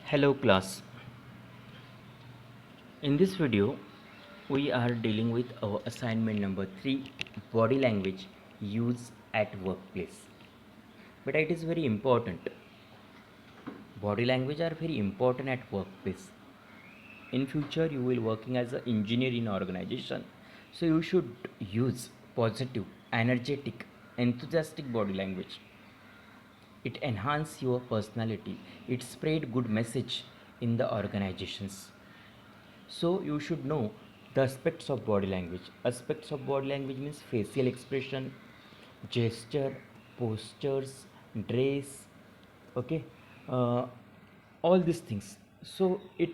Hello class. In this video we are dealing with our assignment number 3, body language used at workplace. But it is very important. Body language are very important at workplace. In future you will working as an engineer in organization. So you should use positive, energetic, enthusiastic body language. It enhance your personality. It spread good message in the organizations. So you should know the aspects of body language. Aspects of body language means facial expression, gesture, postures, dress, okay, uh, all these things. So it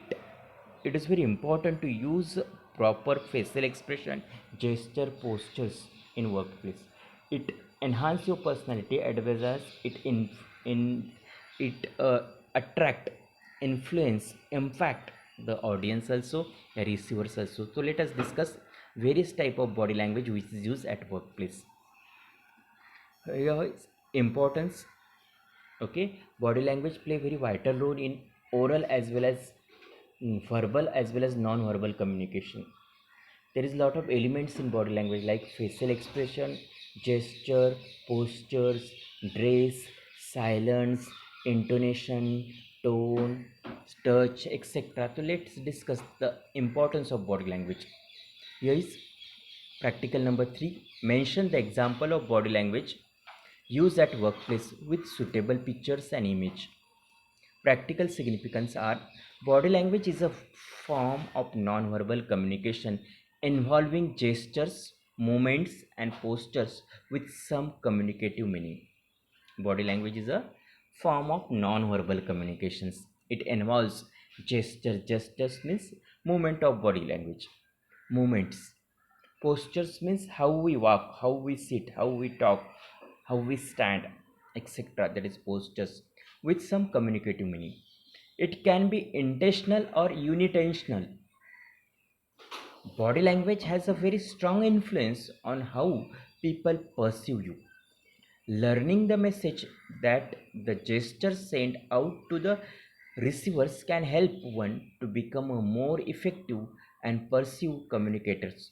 is very important to use proper facial expression, gesture, postures in workplace. It enhance your personality as well as in it attract, influence, impact the audience also, the receivers also. So let us discuss various type of body language which is used at workplace. Here is importance. Okay, body language play very vital role in oral as well as verbal as well as non-verbal communication. There is a lot of elements in body language like facial expression, gesture, postures, dress, silence, intonation, tone, touch, etc. So let's discuss the importance of body language. Here is practical number 3. Mention the example of body language used at workplace with suitable pictures and image. Practical significance are: body language is a form of non-verbal communication involving gestures, movements, and postures with some communicative meaning. Body language is a form of non-verbal communications. It involves gesture. Gestures means movement of body language. Movements. Postures means how we walk, how we sit, how we talk, how we stand, etc. That is postures with some communicative meaning. It can be intentional or unintentional. Body language has a very strong influence on how people perceive you. Learning the message that the gesture sent out to the receivers can help one to become a more effective and perceive communicators.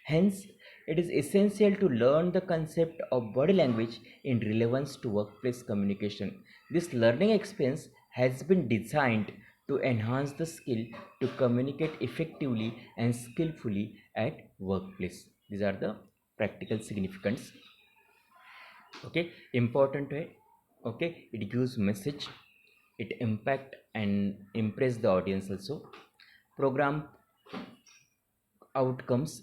Hence, it is essential to learn the concept of body language in relevance to workplace communication. This learning experience has been designed to enhance the skill to communicate effectively and skillfully at workplace. These are the practical significance. Okay, important way. Okay, it gives message, it impact and impress the audience also. Program outcomes: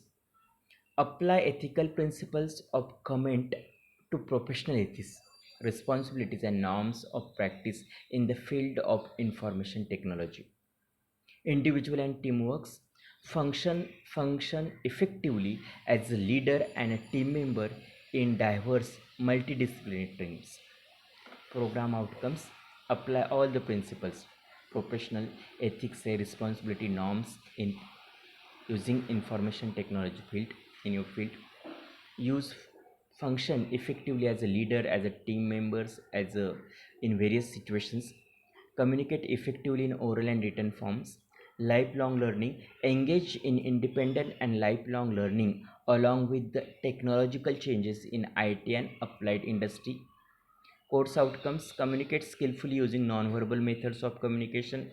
apply ethical principles of comment to professional ethics, responsibilities and norms of practice in the field of information technology. Individual and teamworks function effectively as a leader and a team member in diverse multidisciplinary teams. Program outcomes: apply all the principles, professional ethics and responsibility norms in using information technology field in your field. Use function effectively as a leader, as a team members, as a in various situations. Communicate effectively in oral and written forms. Lifelong learning: engage in independent and lifelong learning along with the technological changes in IT and applied industry. Course outcomes: communicate skillfully using non-verbal methods of communication.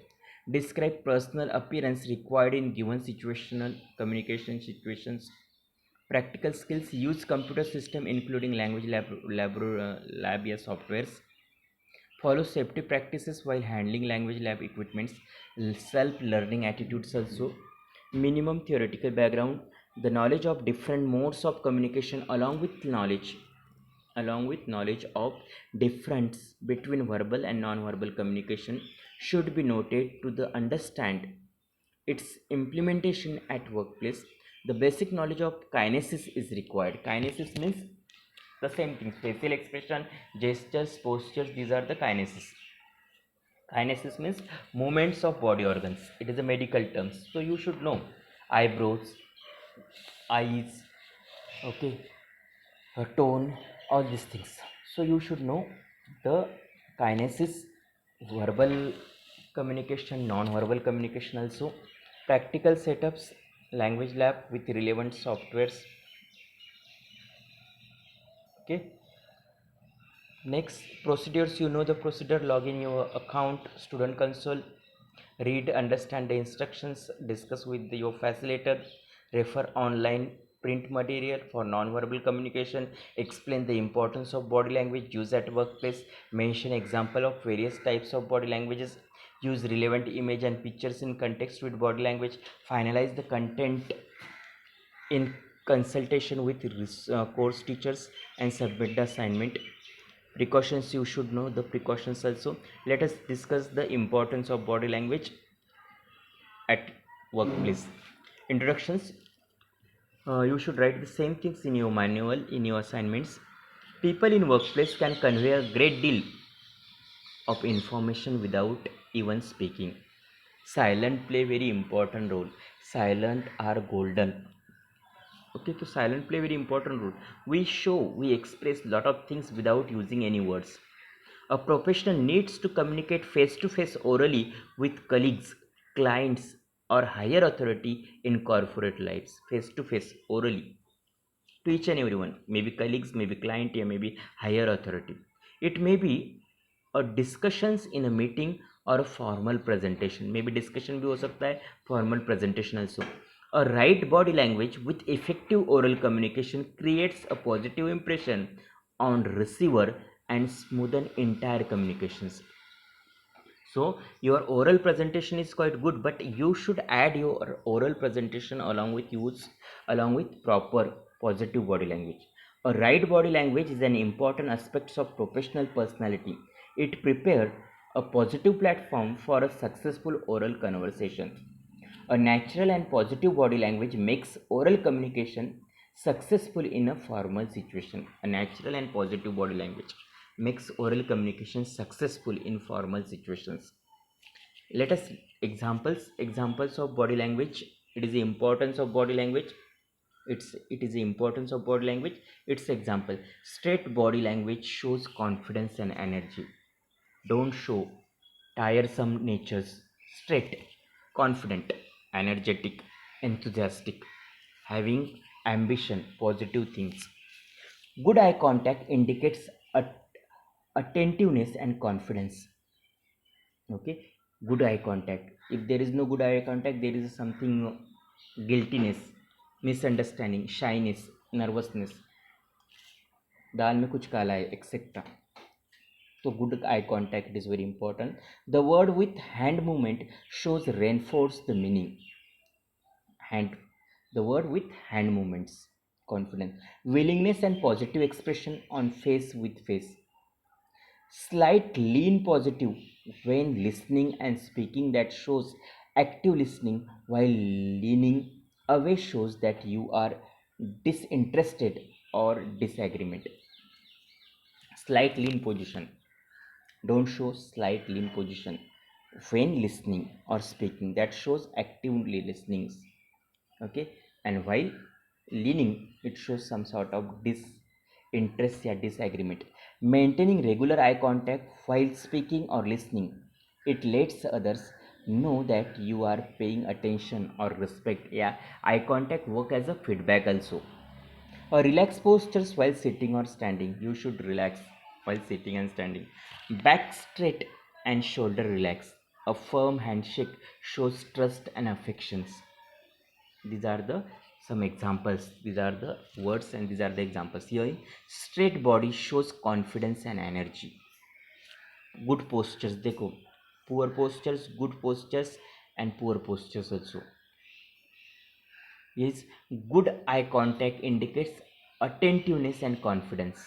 Describe personal appearance required in given situational communication situations. Practical skills: use computer system including language labia softwares. Follow safety practices while handling language lab equipments. Self-learning attitudes also. Minimum theoretical background: the knowledge of different modes of communication along with knowledge of difference between verbal and non-verbal communication should be noted to the understand its implementation at workplace. The basic knowledge of kinesis is required. Kinesis means the same thing: facial expression, gestures, postures. These are the kinesis. Kinesis means movements of body organs. It is a medical term, so you should know eyebrows, eyes, okay, tone, all these things. So you should know the kinesis, verbal communication, non-verbal communication also, practical setups, language lab with relevant softwares. Okay, next procedures, you know the procedure: log in your account, student console, read, understand the instructions, discuss with your facilitator, refer online print material. For non-verbal communication, explain the importance of body language, use at workplace, mention example of various types of body languages, use relevant image and pictures in context with body language, finalize the content in consultation with course teachers, and submit the assignment. Precautions, you should know the precautions also. Let us discuss the importance of body language at workplace. Introductions, you should write the same things in your manual, in your assignments. People in workplace can convey a great deal of information without even speaking. Silent play very important role. Silent are golden. Okay, so silent play very important role. We express lot of things without using any words. A professional needs to communicate face to face orally with colleagues, clients, or higher authority in corporate lives. Face to face orally to each and everyone, maybe colleagues, maybe client, या maybe higher authority. It may be a discussions in a meeting or a formal presentation. Maybe discussion भी हो सकता है, formal presentation also. A right body language with effective oral communication creates a positive impression on receiver and smoothen entire communications. So your oral presentation is quite good, but you should add your oral presentation along with proper positive body language. A right body language is an important aspect of professional personality. It prepares a positive platform for a successful oral conversation. A natural and positive body language makes oral communication successful in a formal situation. A natural and positive body language makes oral communication successful in formal situations. Let us examples of body language. It is the importance of body language. It is the importance of body language. Its example: straight body language shows confidence and energy. Don't show tiresome natures. Straight, confident, energetic, enthusiastic, having ambition, positive things. Good eye contact indicates attentiveness and confidence. Okay, good eye contact. If there is no good eye contact, there is something guiltiness, misunderstanding, shyness, nervousness, दाल में कुछ काला है etcetera. So good eye contact is very important. The word with hand movement shows reinforce the meaning. Hand, the word with hand movements, confidence, willingness and positive expression on face with face. Slight lean positive when listening and speaking, that shows active listening, while leaning away shows that you are disinterested or disagreement. Slight lean position, don't show slight lean position when listening or speaking, that shows actively listening. Okay, and while leaning, it shows some sort of disinterest or disagreement. Maintaining regular eye contact while speaking or listening, it lets others know that you are paying attention or respect. Yeah, eye contact work as a feedback also. A relaxed postures while sitting or standing, you should relax while sitting and standing. Back straight and shoulder relaxed. A firm handshake shows trust and affections. These are the some examples. These are the words and these are the examples. Here, straight body shows confidence and energy. Good postures, देखो, poor postures, good postures, and poor postures also. Yes, good eye contact indicates attentiveness and confidence.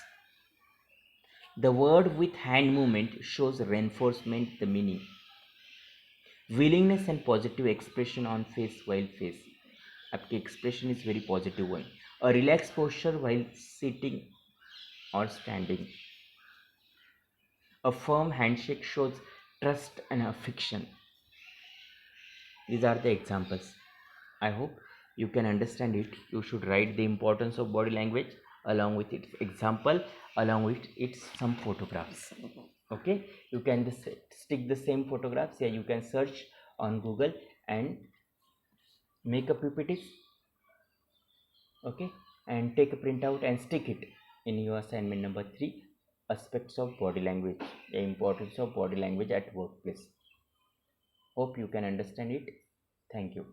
The word with hand movement shows reinforcement the meaning. Willingness and positive expression on face while face. आपकी expression is very positive one. A relaxed posture while sitting or standing. A firm handshake shows trust and affection. These are the examples. I hope you can understand it. You should write the importance of body language along with its example, along with its some photographs. Okay, you can stick the same photographs. Yeah, you can search on Google and make a PPTs. Okay, and take a printout and stick it in your assignment number 3, aspects of body language, the importance of body language at workplace. Hope you can understand it. Thank you.